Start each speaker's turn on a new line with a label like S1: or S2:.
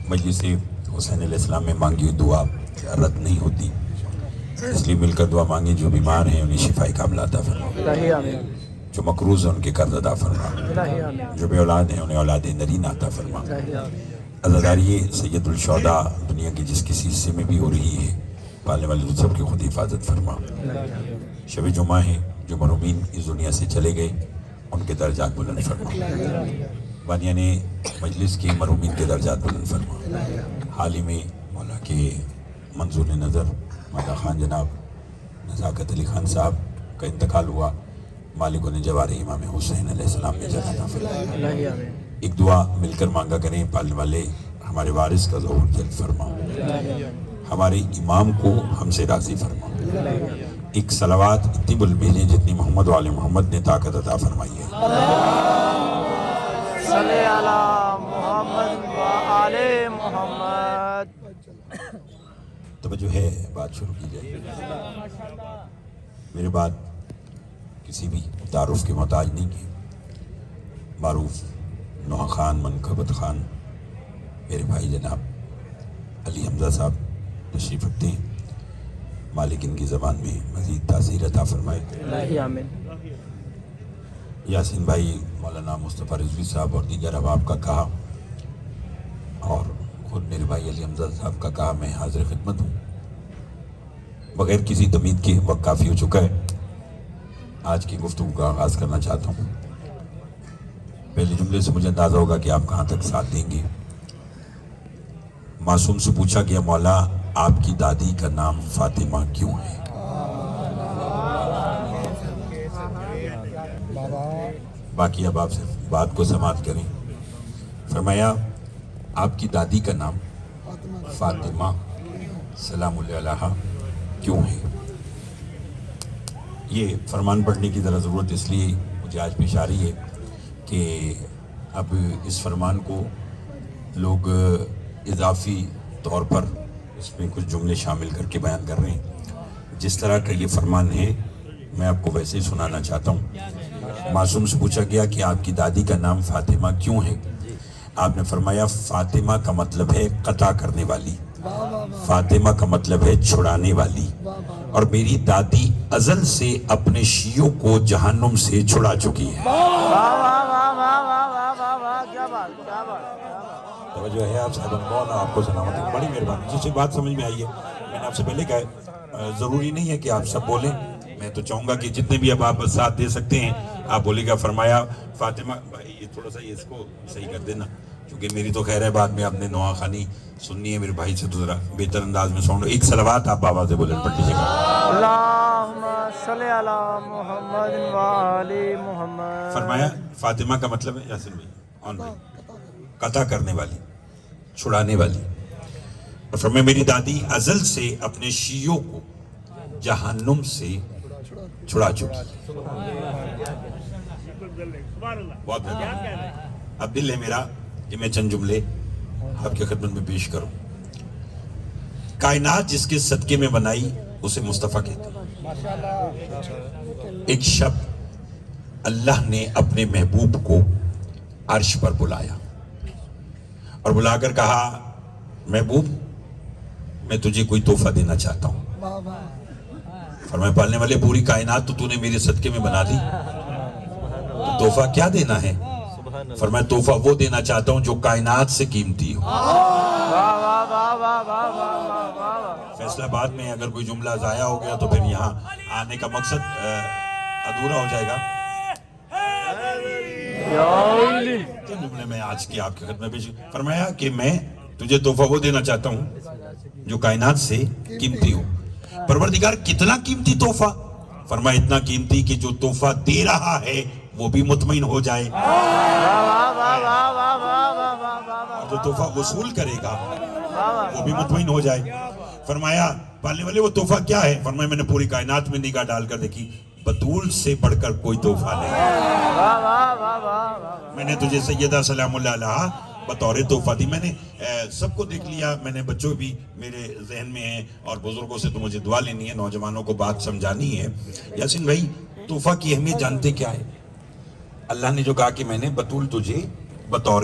S1: مجلس حسین علیہ السلام میں مانگی ہوئی دعا رد نہیں ہوتی، اس لیے مل کر دعا مانگیں۔ جو بیمار ہیں انہیں شفائی کاملہ عطا فرما، جو مقروض ہیں ان کے قرض ادا فرما، جو بے اولاد ہیں انہیں اولاد نرین عطا فرما۔ عزاداری سید الشہداء دنیا کی جس کسی حصے میں بھی ہو رہی ہے، پالنے والے سب کی خود حفاظت فرما۔ شب جمعہ ہے، جو مرحومین اس دنیا سے چلے گئے ان کے درجات بلند فرما۔ بانیان مجلس کی مرحومین کے درجات بلند فرما۔ حال ہی میں مولا کے منظور نظر مولا خان جناب نزاکت علی خان صاحب کا انتقال ہوا، مالک نے جوار امام حسین علیہ السلام میں جگہ عطا فرما۔ ایک دعا مل کر مانگا کریں، پالنے والے ہمارے وارث کا ظہور جلد فرما، ہمارے امام کو ہم سے راضی فرما۔ ایک صلوات اتنی بلند بھیجیں جتنی محمد و آل محمد نے طاقت عطا فرمائی ہے۔
S2: صلی علی محمد و آل محمد۔
S1: توجہ ہے، بات شروع کی جائے۔ میرے بعد کسی بھی تعارف کے محتاج نہیں ہے، معروف نوح خان منقبت خان میرے بھائی جناب علی حمزہ صاحب تشریف رکھتے ہیں، مالک ان کی زبان میں مزید تاثیر عطا فرمائے۔
S2: آمین۔
S1: یاسین بھائی مولانا مصطفیٰ رضوی صاحب اور دیگر احباب کا کہا، اور خود میرے بھائی علی حمزہ صاحب کا کہا، میں حاضر خدمت ہوں۔ بغیر کسی تمہید کے وقت کافی ہو چکا ہے، آج کی گفتگو کا آغاز کرنا چاہتا ہوں۔ پہلے جملے سے مجھے اندازہ ہوگا کہ آپ کہاں تک ساتھ دیں گے۔ معصوم سے پوچھا گیا، مولا آپ کی دادی کا نام فاطمہ کیوں ہے؟ باقی اب آپ سے بات کو سماعت کریں۔ فرمایا آپ کی دادی کا نام فاطمہ سلام اللہ علیہا کیوں ہے؟ یہ فرمان پڑھنے کی ذرا ضرورت اس لیے مجھے آج پیش آ رہی ہے کہ اب اس فرمان کو لوگ اضافی طور پر اس میں کچھ جملے شامل کر کے بیان کر رہے ہیں۔ جس طرح کا یہ فرمان ہے میں آپ کو ویسے ہی سنانا چاہتا ہوں۔ معصوم سے پوچھا گیا کہ آپ کی دادی کا نام فاطمہ کیوں ہے؟ آپ نے فرمایا فاطمہ کا مطلب ہے قطع کرنے والی، فاطمہ کا مطلب ہے چھڑانے والی، اور میری دادی ازل سے اپنے شیعوں کو جہنم سے چھڑا چکی ہے۔ توجہ ہے آپ صاحب، مولا آپ کو سلامت ہے، بڑی مہربانی۔ جسے بات سمجھ میں آئی ہے، میں نے آپ سے پہلے کہا ہے ضروری نہیں ہے کہ آپ سب بولیں، میں تو چاہوں گا کہ جتنے بھی اب آپ ساتھ دے سکتے ہیں آپ بولے گا۔ فرمایا فاطمہ، بھائی یہ تھوڑا سا یہ اس کو صحیح کر دینا، کیونکہ میری تو خیر ہے، بعد میں آپ نے نوحہ خانی سننی ہے، میرے بھائی سے تو ذرا بہتر انداز میں سن لو۔ ایک صلوات آپ بابا سے بولیں، پڑھ لیجیے گا۔
S2: اللہم صلی علی محمد و آل محمد۔
S1: فرمایا فاطمہ کا مطلب ہے، یاسین بھائی آن بھائی، قطع کرنے والی، چھڑانے والی، اور فرمایا میری دادی ازل سے اپنے شیعوں کو جہنم سے چھڑا چکی۔ بہت بہت اب دل ہے میرا کہ میں چند جملے آپ کی خدمت میں پیش کروں۔ کائنات جس کے صدقے میں بنائی اسے مصطفیٰ کہتے ہیں۔ ایک شب اللہ نے اپنے محبوب کو عرش پر بلایا اور بلا کر کہا، محبوب میں تجھے کوئی تحفہ دینا چاہتا ہوں۔ فرمایا پالنے والے پوری کائنات تو نے میرے صدقے میں بنا دی، تو تحفہ کیا دینا ہے؟ فرمایا تحفہ وہ دینا چاہتا ہوں جو کائنات سے قیمتی ہو۔ فیصلہ بعد میں اگر کوئی جملہ ضائع ہو گیا تو پھر یہاں آنے کا مقصد ادھورا ہو جائے گا۔ تو جملے میں آج کی آپ کی خدمت پیش فرمایا کہ میں تجھے تحفہ وہ دینا چاہتا ہوں جو کائنات سے قیمتی ہو۔ پروردگار کتنا قیمتی تحفہ؟ فرمایا اتنا قیمتی کہ جو تحفہ دے رہا ہے وہ بھی مطمئن ہو جائے، جو تحفہ وصول کرے گا وہ بھی مطمئن ہو جائے۔ فرمایا پالنے والے وہ تحفہ کیا ہے؟ فرمایا میں نے پوری کائنات میں نگاہ ڈال کر دیکھی، بطول سے بڑھ کر کوئی تحفہ نہیں۔ میں نے تجھے سیدہ سلام اللہ علیہا بطور تحفہ دی۔ میں نے سب کو دیکھ لیا، میں نے بچوں بھی میرے ذہن میں ہیں، اور بزرگوں سے تو مجھے دعا لینی ہے، نوجوانوں کو بات سمجھانی ہے۔ یاسین بھائی تحفہ کی اہمیت جانتے کیا ہے؟ اللہ نے جو کہا کہ میں نے بطول تجھے بطور